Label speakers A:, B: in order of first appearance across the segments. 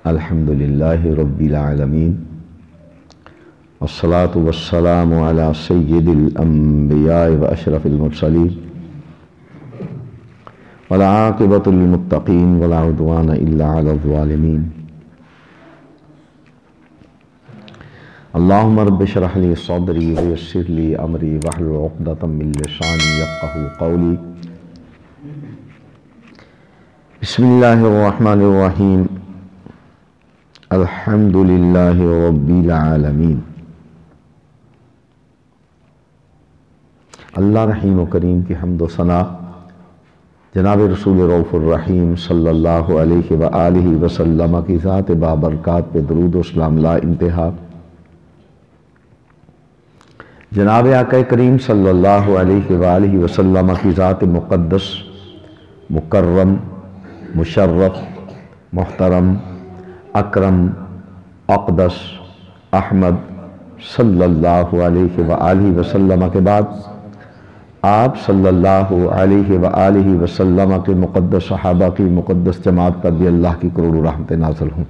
A: الحمدللہ رب العالمین والصلاة والسلام علی سید الانبیاء واشرف المرسلین والعاقبۃ للمتقین ولا عدوان الا علی الظالمین اللہم رب اشرح لی صدری ویسر لی امری واحلل عقدۃ من لسانی یفقہوا قولی بسم اللہ الرحمن الرحیم الحمدللہ رب العالمین۔ اللہ رحیم و کریم کی حمد و ثنا جناب رسول رؤوف الرحیم صلی اللہ علیہ وآلہ وسلم کی ذات بابرکات پہ درود و سلام لا انتہا، جناب آقا کریم صلی اللہ علیہ وآلہ وسلم کی ذات مقدس، مکرم، مشرف، محترم، اکرم، اقدس، احمد صلی اللہ علیہ وآلہ وسلم کے بعد آپ صلی اللہ علیہ وآلہ وسلم کے مقدس صحابہ کی مقدس جماعت پر بھی اللہ کی کروڑوں رحمتیں نازل ہوں۔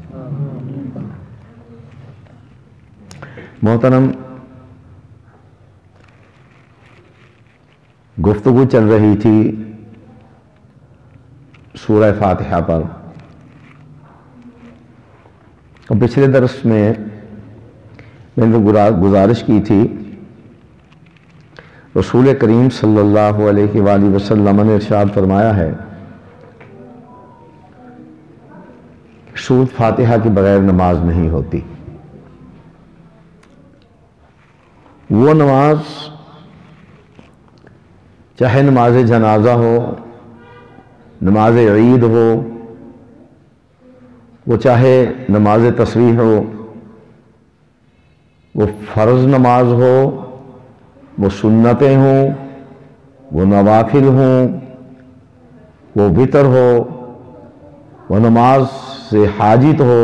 A: محترم، گفتگو چل رہی تھی سورہ فاتحہ پر، اور پچھلے درس میں نے گزارش کی تھی رسول کریم صلی اللہ علیہ وآلہ وسلم نے ارشاد فرمایا ہے سورۃ فاتحہ کے بغیر نماز نہیں ہوتی۔ وہ نماز چاہے نماز جنازہ ہو، نماز عید ہو، وہ چاہے نماز تسبیح ہو، وہ فرض نماز ہو، وہ سنتیں ہوں، وہ نوافل ہوں، وہ وتر ہو، وہ نماز سے حاجت ہو،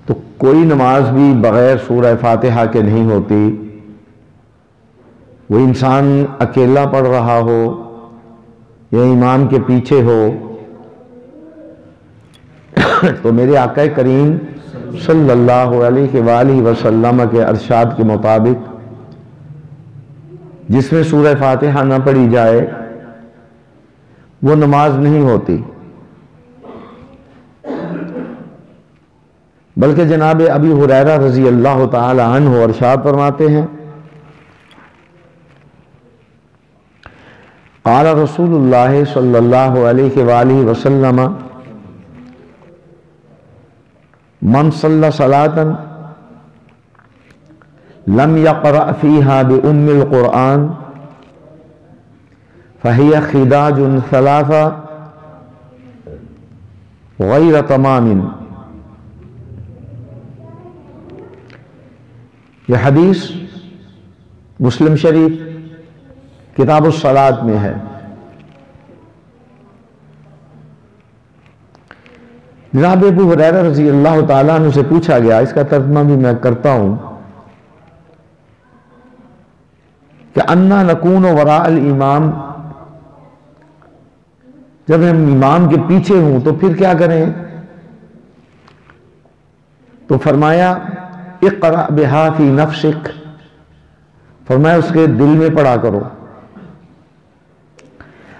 A: تو کوئی نماز بھی بغیر سورہ فاتحہ کے نہیں ہوتی۔ وہ انسان اکیلا پڑھ رہا ہو یا امام کے پیچھے ہو، تو میرے آقا کریم صلی اللہ علیہ وآلہ وسلم کے ارشاد کے مطابق جس میں سورہ فاتحہ نہ پڑھی جائے وہ نماز نہیں ہوتی۔ بلکہ جناب ابی ہریرہ رضی اللہ تعالی عنہ ارشاد فرماتے ہیں قال رسول اللہ صلی اللہ علیہ وآلہ وسلم من صلی صلاة لم يقرأ فيها بأم القرآن فهي خداج ثلاثة غير تمام۔ یہ حدیث مسلم شریف کتاب الصلاۃ میں ہے۔ جناب ابو ہریرہ رضی اللہ تعالیٰ عنہ سے پوچھا گیا، اس کا ترجمہ بھی میں کرتا ہوں، کہ انا نکون وراء الامام، جب ہم امام کے پیچھے ہوں تو پھر کیا کریں؟ تو فرمایا اقرأ بها فی نفسک، فرمایا اس کے دل میں پڑھا کرو۔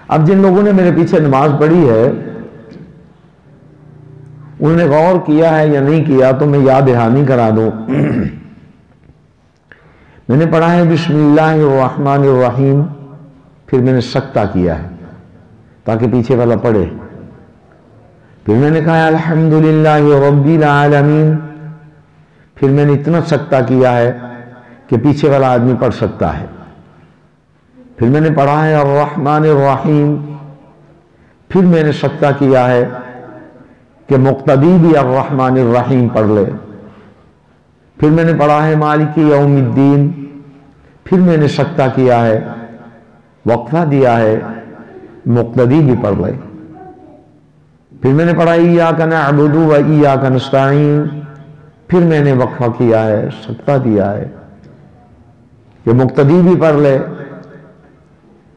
A: اب جن لوگوں نے میرے پیچھے نماز پڑھی ہے انہوں نے غور کیا ہے یا نہیں کیا تو میں یاد دہانی کرا دوں۔ میں نے پڑھا ہے بسم اللہ الرحمن الرحیم، پھر میں نے سکتہ کیا ہے تاکہ پیچھے والا پڑھے، پھر میں نے کہا الحمدللہ رب العالمین، پھر میں نے اتنا سکتہ کیا ہے کہ پیچھے والا آدمی پڑھ سکتا ہے، پھر میں نے پڑھا ہے الرحمن الرحیم، پھر میں نے سکتہ کیا ہے کہ مقتدی بھی الرحمن الرحیم پڑھ لے، پھر میں نے پڑھا ہے مالک یوم الدین، پھر میں نے سکتہ کیا ہے، وقفہ دیا ہے مقتدی بھی پڑھ لے، پھر میں نے پڑھا ایاک نعبد و ایاک نستعین، پھر میں نے وقفہ کیا ہے، سکتہ دیا ہے کہ مقتدی بھی پڑھ لے،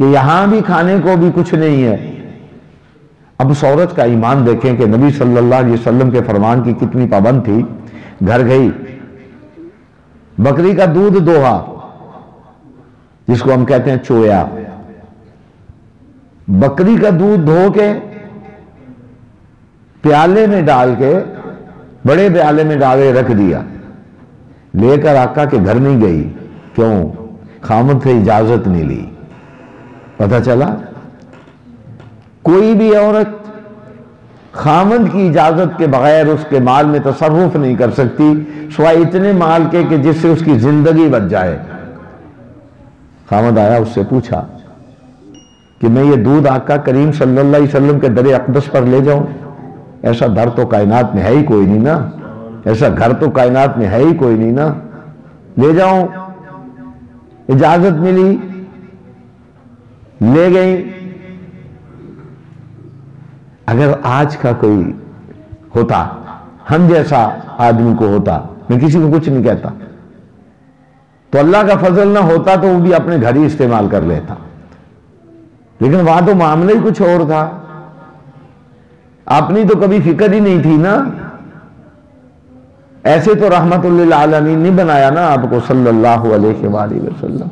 A: کہ یہاں بھی کھانے کو بھی کچھ نہیں ہے۔ اب اس عورت کا ایمان دیکھیں کہ نبی صلی اللہ علیہ وسلم کے فرمان کی کتنی پابند تھی۔ گھر گئی، بکری کا دودھ دوہا، جس کو ہم کہتے ہیں چویا، بکری کا دودھ دھو کے پیالے میں ڈال کے، بڑے پیالے میں ڈالے رکھ دیا، لے کر آقا کے گھر نہیں گئی۔ کیوں؟ خامد سے اجازت نہیں لی۔ پتہ چلا کوئی بھی عورت خامد کی اجازت کے بغیر اس کے مال میں تصرف نہیں کر سکتی، سوائے اتنے مال کے کہ جس سے اس کی زندگی بچ جائے۔ خامد آیا، اس سے پوچھا کہ میں یہ دودھ آقا کریم صلی اللہ علیہ وسلم کے در اقدس پر لے جاؤں؟ ایسا در تو کائنات میں ہے ہی کوئی نہیں نا، ایسا گھر تو کائنات میں ہے ہی کوئی نہیں نا، لے جاؤں؟ اجازت ملی، لے گئی۔ اگر آج کا کوئی ہوتا، ہم جیسا آدمی کو ہوتا، میں کسی کو کچھ نہیں کہتا، تو اللہ کا فضل نہ ہوتا تو وہ بھی اپنے گھر ہی استعمال کر لیتا، لیکن وہاں تو معاملہ ہی کچھ اور تھا، اپنی تو کبھی فکر ہی نہیں تھی نا۔ ایسے تو رحمت للعالمین نہیں بنایا نا آپ کو صلی اللہ علیہ وآلہ وسلم۔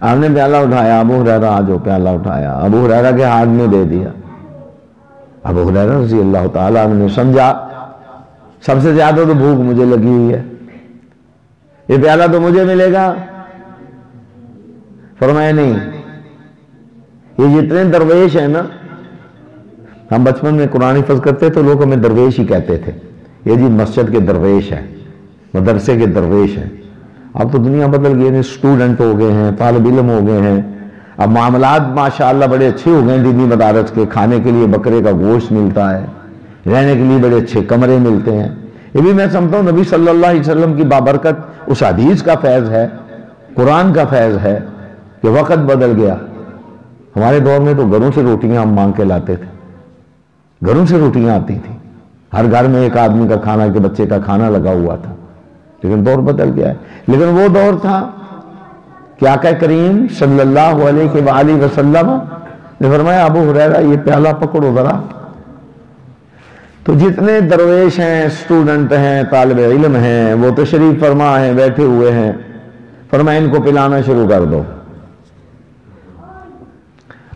A: آپ نے پیالہ اٹھایا، ابو ہریرہ آجو، پیالہ اٹھایا، ابو ہریرہ کے ہاتھ میں دے دیا۔ ابو ہریرہ رضی اللہ تعالیٰ عنہ نے سمجھا سب سے زیادہ تو بھوک مجھے لگی ہوئی ہے، یہ پیالہ تو مجھے ملے گا۔ فرمایا نہیں، یہ جتنے درویش ہیں نا، ہم بچپن میں قرآن حفظ کرتے تو لوگ ہمیں درویش ہی کہتے تھے، یہ جی مسجد کے درویش ہیں، مدرسے کے درویش ہیں۔ اب تو دنیا بدل گئی ہے، اسٹوڈنٹ ہو گئے ہیں، طالب علم ہو گئے ہیں، اب معاملات ماشاءاللہ بڑے اچھے ہو گئے ہیں دینی مدارس کے، کھانے کے لیے بکرے کا گوشت ملتا ہے، رہنے کے لیے بڑے اچھے کمرے ملتے ہیں۔ یہ بھی میں سمجھتا ہوں نبی صلی اللہ علیہ وسلم کی بابرکت اس حدیث کا فیض ہے، قرآن کا فیض ہے کہ وقت بدل گیا۔ ہمارے دور میں تو گھروں سے روٹیاں ہم مانگ کے لاتے تھے، گھروں سے روٹیاں آتی تھیں، ہر گھر میں ایک آدمی کا کھانا، ایک بچے کا کھانا لگا ہوا تھا، لیکن دور بدل گیا ہے۔ لیکن وہ دور تھا کہ آقا کریم صلی اللہ علیہ وآلہ وسلم نے فرمایا ابو ہریرہ یہ پیالہ پکڑو ذرا۔ تو جتنے درویش ہیں، اسٹوڈنٹ ہیں، طالب علم ہیں، وہ تشریف فرما ہیں، بیٹھے ہوئے ہیں، فرمایا ان کو پلانا شروع کر دو۔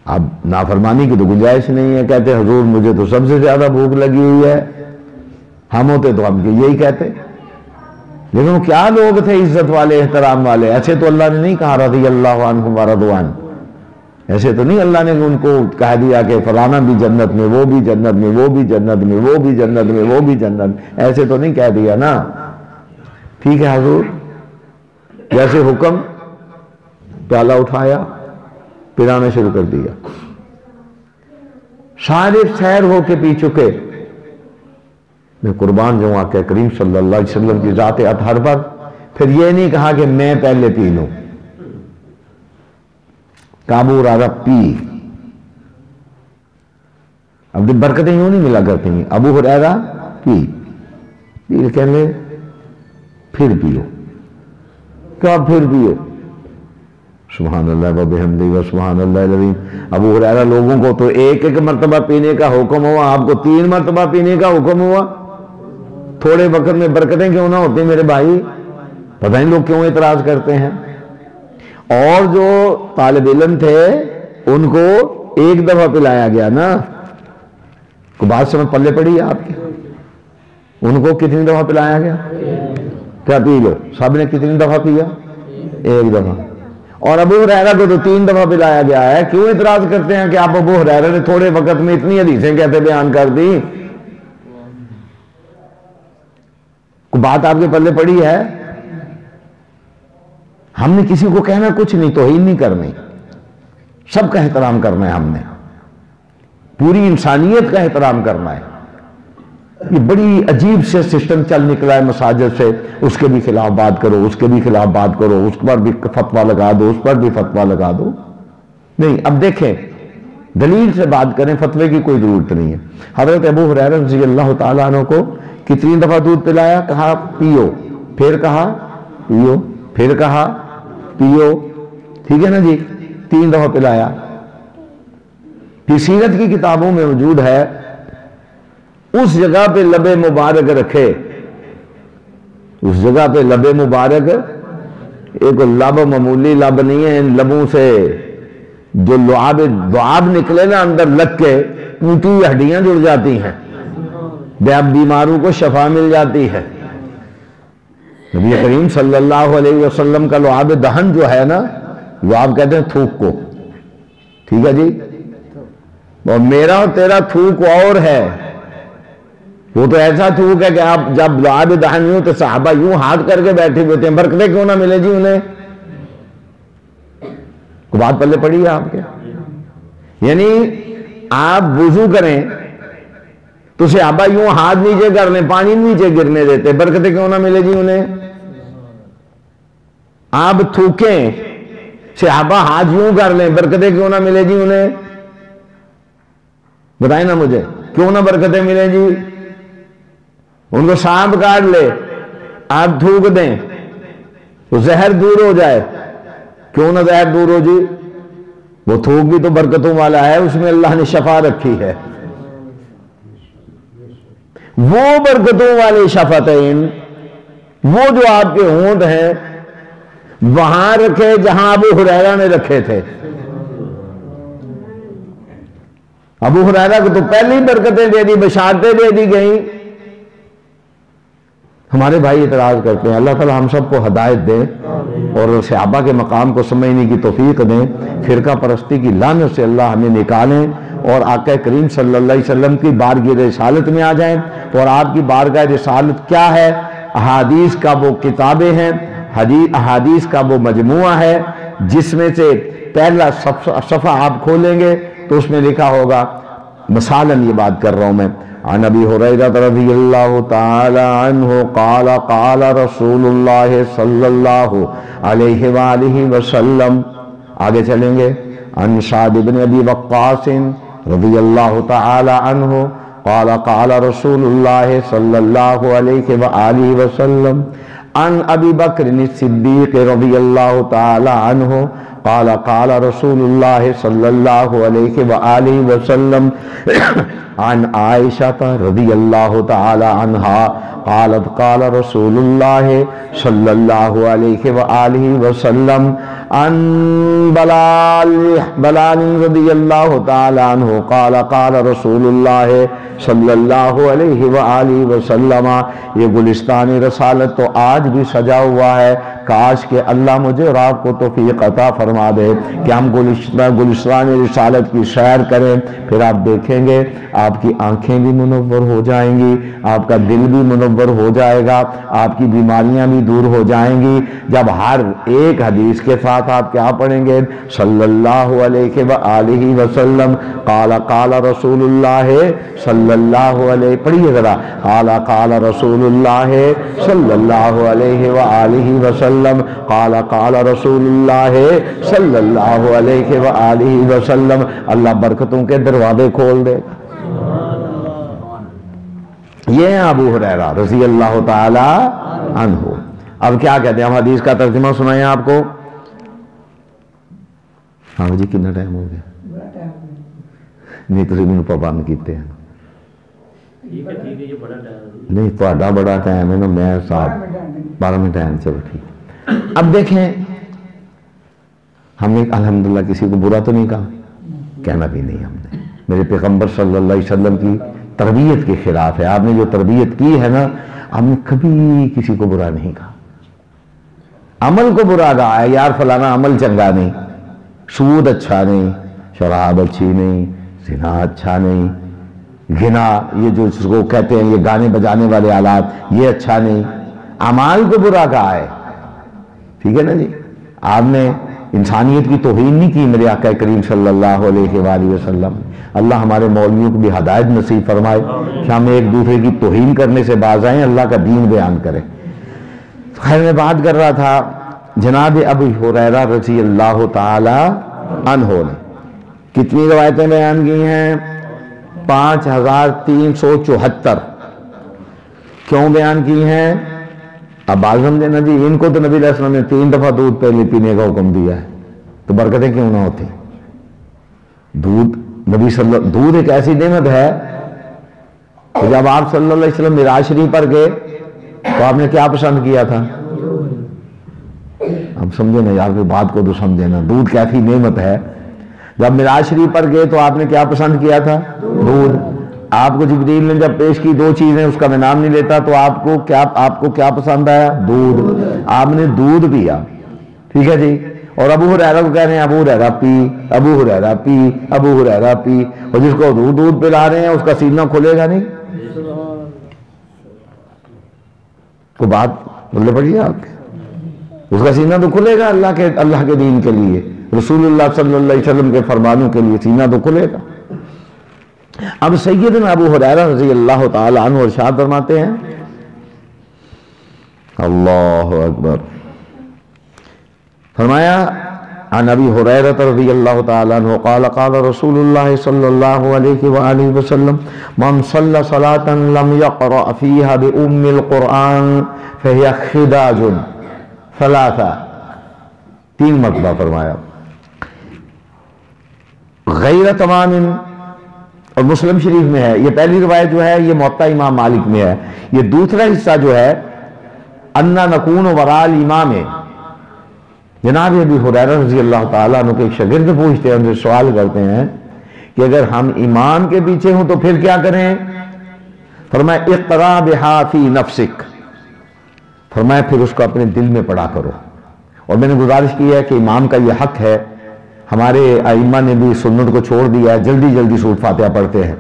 A: اب نافرمانی کی تو گنجائش نہیں ہے، کہتے حضور مجھے تو سب سے زیادہ بھوک لگی ہوئی ہے، ہم ہوتے تو ہم یہی کہتے۔ لیکن وہ کیا لوگ تھے عزت والے، احترام والے، ایسے تو اللہ نے نہیں کہا رضی اللہ عنہم ورضوا عنہ، ایسے تو نہیں اللہ نے ان کو کہہ دیا کہ فلانا بھی جنت میں، وہ بھی جنت میں، وہ بھی جنت میں، وہ بھی جنت میں، وہ بھی جنت میں، ایسے تو نہیں کہہ دیا نا۔ ٹھیک ہے حضور، جیسے حکم، پیالہ اٹھایا، پلانا شروع کر دیا۔ سارے سیر ہو کے پی چکے۔ میں قربان جاؤں آقا کریم صلی اللہ علیہ وسلم کی ذات اطہر پر، پھر یہ نہیں کہا کہ میں پہلے پی لوں، ابو ہریرہ پی۔ اب برکتیں یوں نہیں ملا کرتی ہیں، ابو ہریرہ پی، کہنے پھر پیو، کیا پھر پیو؟ سبحان اللہ وبحمدہ وسبحان اللہ العظیم۔ ابو ہریرہ لوگوں کو تو ایک ایک مرتبہ پینے کا حکم ہوا، آپ کو 3 مرتبہ پینے کا حکم ہوا۔ تھوڑے وقت میں برکتیں کیوں نہ ہوتی میرے بھائی؟ پتہ نہیں لوگ کیوں اعتراض کرتے ہیں۔ اور جو طالب علم تھے ان کو ایک دفعہ پلایا گیا نا، کو بات سمجھ پلے پڑی ہے آپ کی؟ ان کو کتنی دفعہ پلایا گیا؟ کیا پی لو؟ سب نے کتنی دفعہ پیا؟ ایک دفعہ۔ اور ابو ہریرہ کو تو 3 دفعہ پلایا گیا ہے۔ کیوں اعتراض کرتے ہیں کہ آپ ابو ہریرہ نے تھوڑے وقت میں اتنی حدیثیں کہتے بیان کر دی؟ کوئی بات آپ کے پلے پڑی ہے؟ ہم نے کسی کو کہنا کچھ نہیں، توہین نہیں کرنی، سب کا احترام کرنا ہے، ہم نے پوری انسانیت کا احترام کرنا ہے۔ یہ بڑی عجیب سے سسٹم چل نکلا ہے مساجد سے، اس کے بھی خلاف بات کرو، اس کے بھی خلاف بات کرو، اس پر بھی فتویٰ لگا دو، اس پر بھی فتویٰ لگا دو۔ نہیں، اب دیکھیں دلیل سے بات کریں، فتوے کی کوئی ضرورت نہیں ہے۔ حضرت ابو ہریرہ رضی اللہ تعالیٰ عنہ کو کتنی دفعہ دودھ پلایا؟ کہا پیو، پھر کہا پیو، پھر کہا پیو، ٹھیک ہے نا جی، 3 دفعہ پلایا. کہ سیرت کی کتابوں میں موجود ہے اس جگہ پہ لب مبارک رکھے، اس جگہ پہ لب مبارک، ایک لب معمولی لب نہیں ہے، ان لبوں سے جو لعاب نکلے نا اندر لگ کے ٹوٹی ہوئی ہڈیاں جڑ جاتی ہیں، بیماروں کو شفا مل جاتی ہے. نبی کریم صلی اللہ علیہ وسلم کا لعاب دہن جو ہے نا، لعاب کہتے ہیں تھوک کو، ٹھیک ہے جی، اور میرا اور تیرا تھوک اور ہے. وہ تو ایسا تھوک ہے کہ آپ جب لعاب دہن یوں تو صحابہ یوں ہاتھ کر کے بیٹھے ہوتے ہیں، برکتیں کیوں نہ ملے جی انہیں. کو بات پلے پڑی ہے آپ کے؟ یعنی آپ وضو کریں تو صحابہ یوں ہاتھ نیچے کر لیں، پانی نیچے گرنے دیتے، برکتیں کیوں نہ ملے جی انہیں. آپ تھوکیں، صحابہ ہاتھ یوں کر لیں، برکتیں کیوں نہ ملے جی انہیں. بتائیں نا مجھے، کیوں نہ برکتیں ملیں جی. ان کو سانپ کاٹ لے، آپ تھوک دیں تو زہر دور ہو جائے، کیوں نہ زہر دور ہو جی. وہ تھوک بھی تو برکتوں والا ہے، اس میں اللہ نے شفا رکھی ہے. وہ برکتوں والے شفتین، وہ جو آپ کے ہونٹ ہیں وہاں رکھے جہاں ابو ہریرہ نے رکھے تھے. ابو ہریرہ کو تو پہلی برکتیں دے دی، بشارتیں دے دی گئیں. ہمارے بھائی اعتراض کرتے ہیں. اللہ تعالی ہم سب کو ہدایت دے اور صحابہ کے مقام کو سمجھنے کی توفیق دیں. فرقہ پرستی کی لعنت سے اللہ ہمیں نکالیں اور آقا کریم صلی اللہ علیہ وسلم کی بارگاہ رسالت میں آ جائیں. اور آپ کی بارگاہ رسالت کیا ہے؟ احادیث کا وہ کتابیں ہیں، احادیث کا وہ مجموعہ ہے جس میں سے پہلا صفحہ آپ کھولیں گے تو اس میں لکھا ہوگا، مثالاً یہ بات کر رہا ہوں میں، عن ابی ہریرہ رضی اللہ تعالی عنہ قال قال رسول اللہ صلی اللہ علیہ وآلہ وسلم. آگے چلیں گے. عن سعد بن ابی وقاص رضی اللہ تعالی عنہ قال قال رسول اللہ صلی اللہ علیہ وآلہ وسلم. عن ابی بکر الصدیق رضی اللہ تعالی عنہ قال قال رسول اللہ صلی اللہ علیہ وآلہ وسلم. عن عائشہ رضی اللہ تعالی عنہا قالت قال رسول اللہ صلی اللہ علیہ وآلہ وسلم. عن بلال رضی اللہ تعالی عنہ قال قال رسول اللہ صلی اللہ علیہ وآلہ وسلم. یہ گلستان رسالت تو آج بھی سجا ہوا ہے. کاش کہ اللہ مجھے اور آپ کو توفیق عطا فرما دے کہ ہم گلستان رسالت کی سیر کریں. پھر آپ دیکھیں گے آپ کی آنکھیں بھی منور ہو جائیں گی، آپ کا دل بھی منور ہو جائے گا، آپ کی بیماریاں بھی دور ہو جائیں گی جب ہر ایک حدیث کے ساتھ آپ کیا پڑھیں گے؟ صلی اللہ علیہ وآلہ وسلم. قال قال رسول اللہ صلی اللہ علیہ، پڑھیے ذرا، قال قال رسول اللہ صلی اللہ علیہ وآلہ وسلم. قال قال رسول اللہ صلی اللہ علیہ وآلہ وسلم. اللہ برکتوں کے دروازے کھول دے. یہ ہیں ابو ہریرہ رضی اللہ تعالی عنہ. اب کیا کہتے ہیں ہم؟ حدیث کا ترجمہ سنائیں آپ کو. ہاں جی، کتنا ٹائم ہو گیا؟ نہیں تو مجھے پابند کیتے ہیں. نہیں تھوڑا بڑا ٹائم ہے نا، میں 12 منٹ ٹائم. چلو ٹھیک. اب دیکھیں، ہم نے الحمدللہ کسی کو برا تو نہیں کہا، کہنا بھی نہیں ہم نے. میرے پیغمبر صلی اللہ علیہ وسلم کی تربیت کے خلاف ہے. آپ نے جو تربیت کی ہے نا، ہم نے کبھی کسی کو برا نہیں کہا. عمل کو برا کہا ہے، یار فلانا عمل چنگا نہیں، سود اچھا نہیں، شراب اچھی نہیں، زنا اچھا نہیں، گنا یہ جو اس کو کہتے ہیں یہ گانے بجانے والے آلات یہ اچھا نہیں. اعمال کو برا کہا ہے. ٹھیک ہے نا جی. آپ نے انسانیت کی توہین نہیں کی میرے آقا کریم صلی اللہ علیہ وآلہ وسلم. اللہ ہمارے مولویوں کو بھی ہدایت نصیب فرمائے کہ ہم ایک دوسرے کی توہین کرنے سے باز آئیں، اللہ کا دین بیان کریں. خیر میں بات کر رہا تھا جناب ابو ہریرہ رضی اللہ تعالی عنہ نے کتنی روایتیں بیان کی ہیں؟ 5374. کیوں بیان کی ہیں؟ اب بات سمجھے نا جی. ان کو تو نبی علیہ السلام نے 3 دفعہ دودھ پہلے پینے کا حکم دیا ہے، تو برکتیں کیوں نہ ہوتی؟ دودھ ایک ایسی نعمت ہے کہ جب آپ صلی اللہ علیہ وسلم معراج شریف پر گئے تو آپ نے کیا پسند کیا تھا؟ اب سمجھے نا یار، بات کو تو سمجھے نا، دودھ کیسی نعمت ہے۔ جب معراج شریف پر گئے تو آپ نے کیا پسند کیا تھا؟ دودھ۔ آپ کو جبریل نے جب پیش کی دو چیزیں، اس کا میں نام نہیں لیتا، تو آپ کو کیا پسند آیا؟ دودھ۔ آپ نے دودھ پیا، ٹھیک ہے جی۔ اور ابو ہریرہ کو کہہ رہے ہیں ابو ہریرہ پی، ابو ہریرہ پی، ابو ہریرہ پی، اور جس کو دودھ پلا رہے ہیں اس کا سینہ کھلے گا نہیں؟ کو بات بولے پڑی آپ کے، اس کا سینہ تو کھلے گا اللہ کے دین کے لیے، رسول اللہ صلی اللہ علیہ وسلم کے فرمانوں کے لیے سینہ تو کھلے گا۔ اب سیدنا ابو ہریرہ رضی اللہ تعالی عنہ ارشاد فرماتے ہیں، اللہ اکبر، فرمایا عن ابی ہریرہ رضی اللہ تعالی عنہ قال قال رسول اللہ صلی اللہ علیہ وآلہ وسلم من صلی صلاة لم يقرأ فيها بأم القرآن فهي خداج ثلاثہ، 3 مرتبہ فرمایا، غیر تمام، اور مسلم شریف میں ہے، یہ پہلی روایت جو ہے یہ موطا امام مالک میں ہے، یہ دوسرا حصہ جو ہے انا نکون وراء الامام، جناب ابی ہریرہ رضی اللہ تعالیٰ عنہ کے ایک شاگرد پوچھتے ہیں، ان سے سوال کرتے ہیں کہ اگر ہم امام کے پیچھے ہوں تو پھر کیا کریں؟ فرمایا اقرا بہا فی نفسک، فرمایا پھر اس کو اپنے دل میں پڑھا کرو۔ اور میں نے گزارش کی ہے کہ امام کا یہ حق ہے، ہمارے ائمہ نے بھی سنت کو چھوڑ دیا ہے، جلدی جلدی سورۃ فاتحہ پڑھتے ہیں،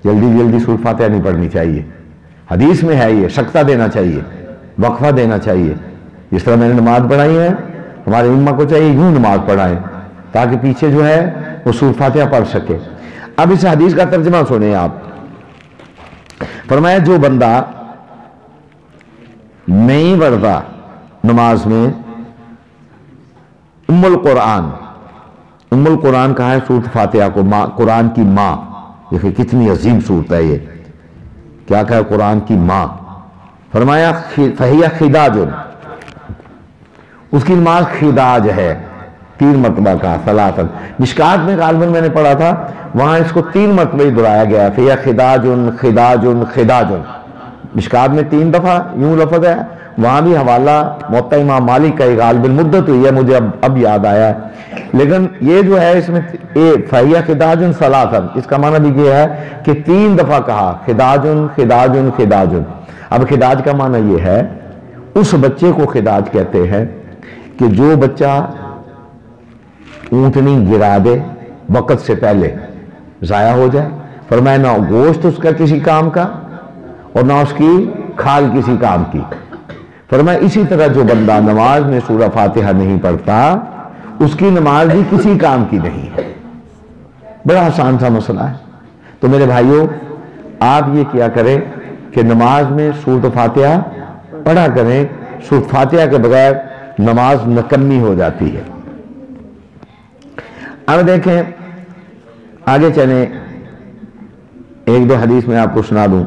A: جلدی سورۃ فاتحہ نہیں پڑھنی چاہیے، حدیث میں ہے یہ، سکتہ دینا چاہیے، وقفہ دینا چاہیے۔ جس طرح میں نے نماز پڑھائی ہے، ہمارے ائمہ کو چاہیے یوں نماز پڑھائیں تاکہ پیچھے جو ہے وہ سورۃ فاتحہ پڑھ سکے۔ اب اس حدیث کا ترجمہ سنیں آپ، فرمایا جو بندہ نہیں پڑھتا نماز میں ام القرآن کہا ہے سورۃ فاتحہ کو، قرآن کی ماں، دیکھیں کتنی عظیم صورت ہے یہ، کیا کہا ہے قرآن کی ماں، فرمایا فہی خداج، اس کی نماز خداج ہے، 3 مرتبہ کہا، ثلاثا، مشکات میں غالباً میں نے پڑھا تھا وہاں اس کو 3 مرتبہ ہی دہرایا گیا، فہی خداج خداج خداج، مشکات میں 3 دفعہ یوں لفظ ہے، وہاں بھی حوالہ موطا امام مالک کا غالباً مدت ہوئی ہے، مجھے اب یاد آیا ہے، لیکن یہ جو ہے اس میں فہی خداج ثلاثا، اس کا معنی بھی یہ ہے کہ 3 دفعہ کہا خداج خداج خداج۔ اب خداج کا معنی یہ ہے، اس بچے کو خداج کہتے ہیں کہ جو بچہ اونٹنی گرا دے وقت سے پہلے، ضائع ہو جائے، فرمایا نہ گوشت اس کا کسی کام کا اور نہ اس کی کھال کسی کام کی، فرمایا اسی طرح جو بندہ نماز میں سورہ فاتحہ نہیں پڑھتا اس کی نماز بھی کسی کام کی نہیں ہے۔ بڑا آسان سا مسئلہ ہے۔ تو میرے بھائیوں، آپ یہ کیا کریں کہ نماز میں سورۃ فاتحہ پڑھا کریں، سورۃ فاتحہ کے بغیر نماز نکمی ہو جاتی ہے۔ اب دیکھیں آگے چلیں، 1-2 حدیث میں آپ کو سنا دوں،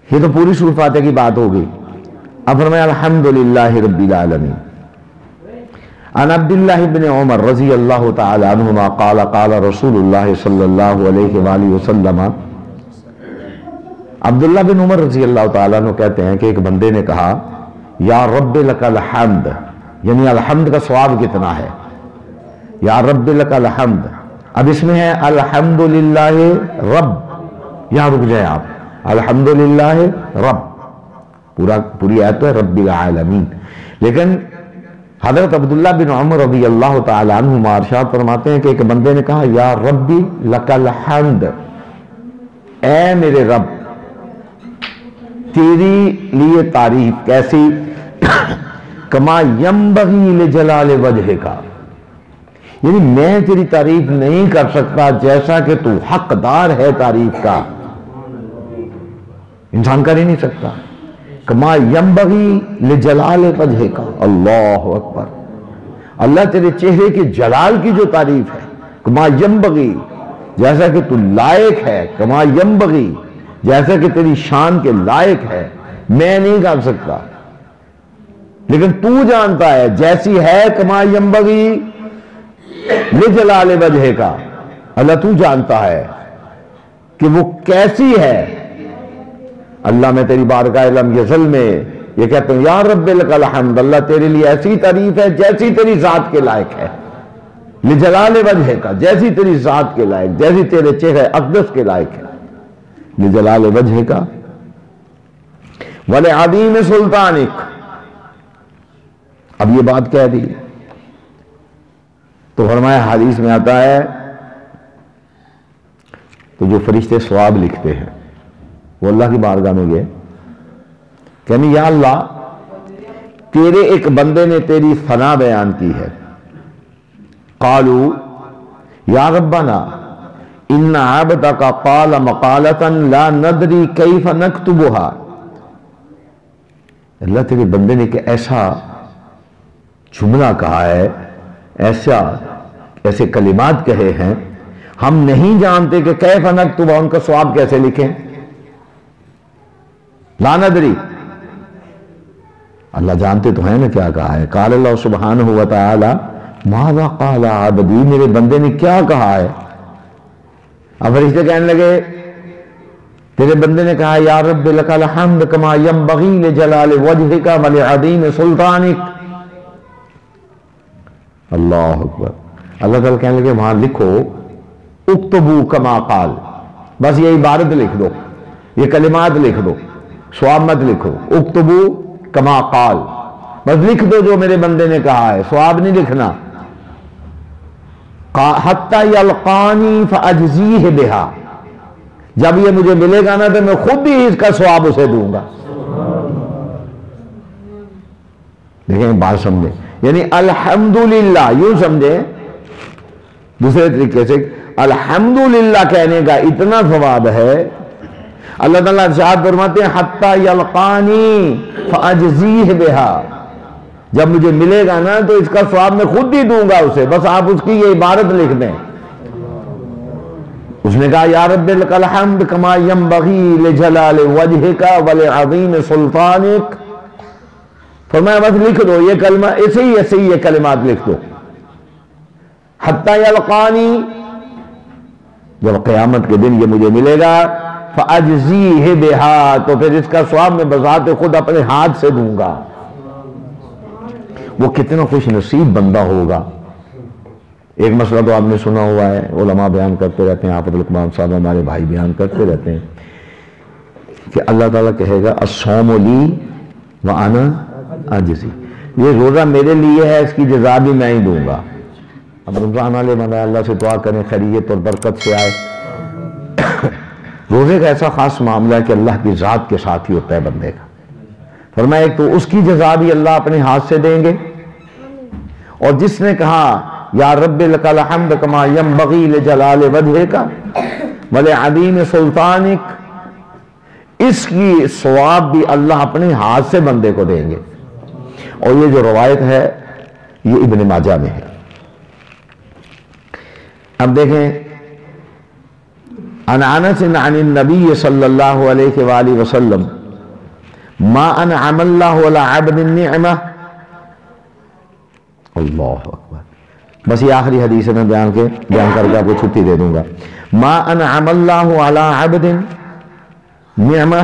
A: یہ تو پوری سورۃ فاتحہ کی بات ہوگی۔ اب فرمایا الحمدللہ رب العالمین، عن عبداللہ بن عمر رضی اللہ تعالی عنہما قال قال رسول اللہ صلی اللہ علیہ وآلہ وسلم، عبداللہ بن عمر رضی اللہ تعالیٰ عنہ کہتے ہیں کہ ایک بندے نے کہا یا رب لک الحمد، یعنی الحمد کا ثواب کتنا ہے، یا رب لک الحمد، اب اس میں ہے الحمدللہ رب، یہاں رک جائیں آپ، الحمدللہ رب، پوری آیت تو ہے رب العالمین، لیکن حضرت عبداللہ بن عمر رضی اللہ تعالی عنہما ارشاد فرماتے ہیں کہ ایک بندے نے کہا یا ربی لک الحمد، اے میرے رب تیری لیے تعریف کیسی، کما ینبغی لجلال وجہ کا، یعنی میں تیری تعریف نہیں کر سکتا جیسا کہ تو حقدار ہے تعریف کا، انسان کر ہی نہیں سکتا، کما ینبغی لجلال وجہ کا، اللہ اکبر، اللہ تیرے چہرے کے جلال کی جو تعریف ہے، کما ینبغی، جیسا کہ تو لائق ہے، کما ینبغی، جیسا کہ تیری شان کے لائق ہے، میں نہیں کر سکتا۔ لیکن تو جانتا ہے جیسی ہے کما ینبغی لجلال وجہ کا، اللہ تو جانتا ہے کہ وہ کیسی ہے۔ اللہ میں تیری بارگاہ لم یزل میں یہ کہتا ہوں یا رب لک الحمد، اللہ تیرے لیے ایسی تعریف ہے جیسی تیری ذات کے لائق ہے، لجلال وجہ کا، جیسی تیری ذات کے لائق، جیسی تیرے چہرے اقدس کے لائق ہے، لجلال وجہ کا ولعظیم سلطانک۔ اب یہ بات کہہ دی تو فرمایا حدیث میں آتا ہے تو جو فرشتے ثواب لکھتے ہیں وہ اللہ کی بارگاہ میں گئے، کہنے یا اللہ تیرے ایک بندے نے تیری ثنا بیان کی ہے، قالوا یا ربنا ان عبدک قال مقالۃ لا ندری کیف نکتبها، اللہ تیرے بندے نے کہ ایسا جملہ کہا ہے، ایسے کلمات کہے ہیں، ہم نہیں جانتے کہ کیف نکتبها، ان کا ثواب کیسے لکھیں، لا ندری، اللہ جانتے تو ہیں نا کیا کہا ہے۔ قال اللہ سبحانہ وتعالی ماذا قال عبدی، میرے بندے نے کیا کہا ہے۔ اب فرشتے کہنے لگے تیرے بندے نے کہا یا رب لک الحمد کما ینبغی لجلال وجہک ولعظیم سلطانک۔ اللہ اکبر۔ اللہ تعالیٰ کہنے لگے وہاں لکھو اکتبو کما قال، بس یہ عبارت لکھ دو، یہ کلمات لکھ دو، ثواب مت لکھو، اکتبو کما قال، بس لکھ دو جو میرے بندے نے کہا ہے، ثواب نہیں لکھنا۔ حتی یلقانی فاجزیہ بہا، جب یہ مجھے ملے گا نا تو میں خود ہی اس کا ثواب اسے دوں گا۔ دیکھیں بات سمجھیں، یعنی الحمدللہ یوں سمجھیں، دوسرے طریقے سے الحمدللہ کہنے کا اتنا ثواب ہے، اللہ تعالیٰ ارشاد فرماتے ہیں حتی یلقانی فاجزیہ بہا، جب مجھے ملے گا نا تو اس کا ثواب میں خود ہی دوں گا اسے، بس آپ اس کی یہ عبارت لکھ دیں۔ اس نے کہا یا رب لک الحمد کما ینبغی لجلال وجہک ولعظیم سلطانک، فرمایا بس لکھ دو یہ کلمہ، ایسے ہی یہ کلمات لکھ دو۔ حتی یلقانی، جب قیامت کے دن یہ مجھے ملے گا، فاجزیہ بہا، تو پھر اس کا ثواب میں بذات خود اپنے ہاتھ سے دوں گا۔ وہ کتنا خوش نصیب بندہ ہوگا۔ ایک مسئلہ تو آپ نے سنا ہوا ہے، علماء بیان کرتے رہتے ہیں، حافظ الاقمام صاحب ہمارے بھائی بیان کرتے رہتے ہیں کہ اللہ تعالیٰ کہے گا الصوم لی وانا اجزی، یہ روزہ میرے لیے ہے، اس کی جزا بھی میں ہی دوں گا۔ اب رمضان والے بندہ اللہ سے دعا کریں خیریت اور برکت سے آئے۔ روزے کا ایسا خاص معاملہ ہے کہ اللہ کی ذات کے ساتھ ہی ہوتا ہے بندے کا۔ فرمایا ایک تو اس کی جزا بھی اللہ اپنے ہاتھ سے دیں گے، اور جس نے کہا یا رب لک الحمد کما ینبغی لجلال وجہک ولعظیم سلطانک، اس کی ثواب بھی اللہ اپنے ہاتھ سے بندے کو دیں گے۔ اور یہ جو روایت ہے یہ ابن ماجہ میں ہے۔ اب دیکھیں عن انس عن النبی صلی اللہ علیہ وآلہ وسلم ما انعم اللہ علی عبد النعمہ، اللہ اکبر، بس یہ آخری حدیث میں بیان کر کے آپ کو چھٹی دے دوں گا۔ ما انعم اللہ علی عبد نعمہ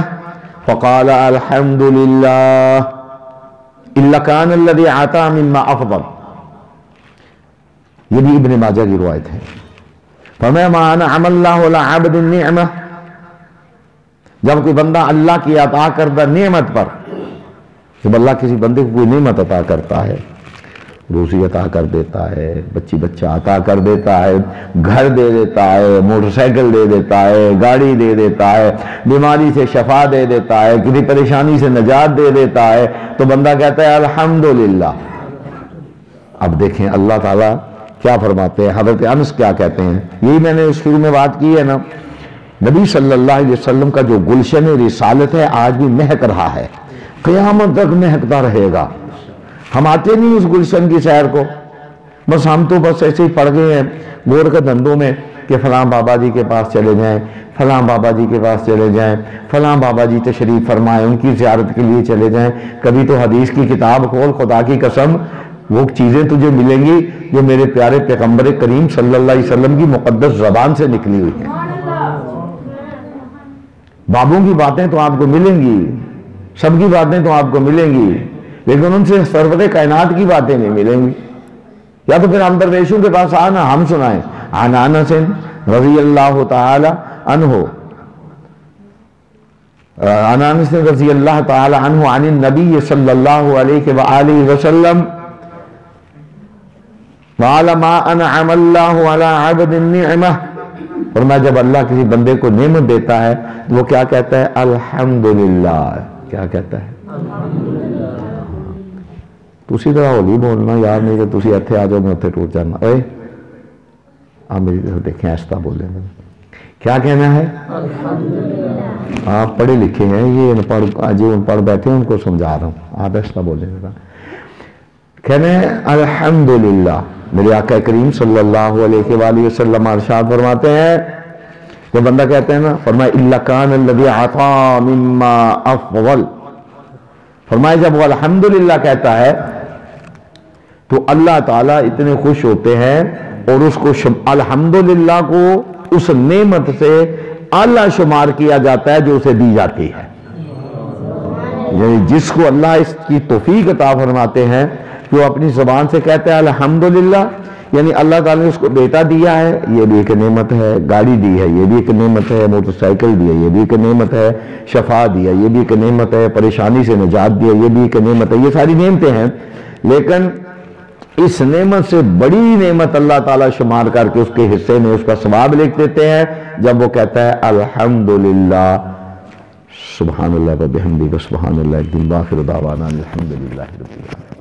A: فقال الحمد للہ الا کان الذی عطا مما افضل، یہ بھی ابن ماجہ کی روایت ہے۔ فرمایا ما انعم اللہ علی عبد النعمہ، جب کوئی بندہ اللہ کی عطا کردہ نعمت پر، جب اللہ کسی بندے کو کوئی نعمت عطا کرتا ہے، روزی عطا کر دیتا ہے، بچہ عطا کر دیتا ہے، گھر دے دیتا ہے، موٹر سائیکل دے دیتا ہے، گاڑی دے دیتا ہے، بیماری سے شفا دے دیتا ہے، کسی پریشانی سے نجات دے دیتا ہے، تو بندہ کہتا ہے الحمدللہ۔ اب دیکھیں اللہ تعالیٰ کیا فرماتے ہیں، حضرت انس کیا کہتے ہیں، یہی میں نے شروع میں بات کی ہے نا، نبی صلی اللہ علیہ وسلم کا جو گلشن رسالت ہے آج بھی مہک رہا ہے، قیامت تک مہکتا رہے گا۔ ہم آتے نہیں اس گلشن کی سیر کو، بس ہم تو بس ایسے ہی پڑ گئے ہیں گور کے دھندوں میں کہ فلاں بابا جی کے پاس چلے جائیں، فلاں بابا جی کے پاس چلے جائیں، فلاں بابا جی تشریف فرمائیں، ان کی زیارت کے لیے چلے جائیں۔ کبھی تو حدیث کی کتاب کھول، خدا کی قسم وہ چیزیں تجھے ملیں گی جو میرے پیارے پیغمبر کریم صلی اللہ علیہ وسلم کی مقدس زبان سے نکلی ہوئی ہیں۔ بابوں کی باتیں تو آپ کو ملیں گی، سب کی باتیں تو آپ کو ملیں گی، لیکن ان سے سرور کائنات کی باتیں نہیں ملیں گی۔ یا تو پھر ہم درویشوں کے پاس آنا، ہم سنائیں۔ عن انس رضی اللہ تعالی عنہ، عن انس رضی اللہ تعالی عنہ عن النبی صلی اللہ علیہ وآلہ وسلم قال ما انعم اللہ علی عبد النعمہ، فرمایا جب اللہ کسی بندے کو نعمت دیتا ہے تو وہ کیا کہتا ہے؟ الحمدللہ۔ کیا کہتا ہے؟ تسی طرح ہولی بولنا یار، نہیں کہ تسی اتھے آ جاؤ میں اتھے ٹوٹ جانا۔ اے آپ میری طرف دیکھیں، ایسا بولیں گے۔ کیا کہنا ہے؟ آپ پڑھے لکھے ہیں، یہ ان پڑھ بیٹھے ہیں ان کو سمجھا رہا ہوں، آپ ایسا بولیں گے۔ کہنا ہے الحمدللہ۔ میرے آقا کریم صلی اللہ علیہ وآلہ وسلم ارشاد فرماتے ہیں، جب بندہ کہتے ہیں نا، فرمایا الا کان الذی عطا مما افضل، فرمایا جب وہ الحمدللہ کہتا ہے تو اللہ تعالیٰ اتنے خوش ہوتے ہیں اور اس کو الحمدللہ کو اس نعمت سے اعلیٰ شمار کیا جاتا ہے جو اسے دی جاتی ہے۔ یعنی جس کو اللہ اس کی توفیق عطا فرماتے ہیں جو اپنی زبان سے کہتا ہے الحمدللہ، یعنی اللہ تعالیٰ نے اس کو بیٹا دیا ہے، یہ بھی ایک نعمت ہے، گاڑی دی ہے، یہ بھی ایک نعمت ہے، موٹر سائیکل دی ہے، یہ بھی ایک نعمت ہے، شفا دیا، یہ بھی ایک نعمت ہے، پریشانی سے نجات دیا، یہ بھی ایک نعمت ہے، یہ ساری نعمتیں ہیں۔ لیکن اس نعمت سے بڑی نعمت اللہ تعالیٰ شمار کر کے اس کے حصے میں اس کا ثواب لکھ دیتے ہیں جب وہ کہتا ہے الحمدللہ، سبحان اللہ و بحمدہ، سبحان اللہ، ایک دن باخر دعوانا الحمدللہ رب العالمین۔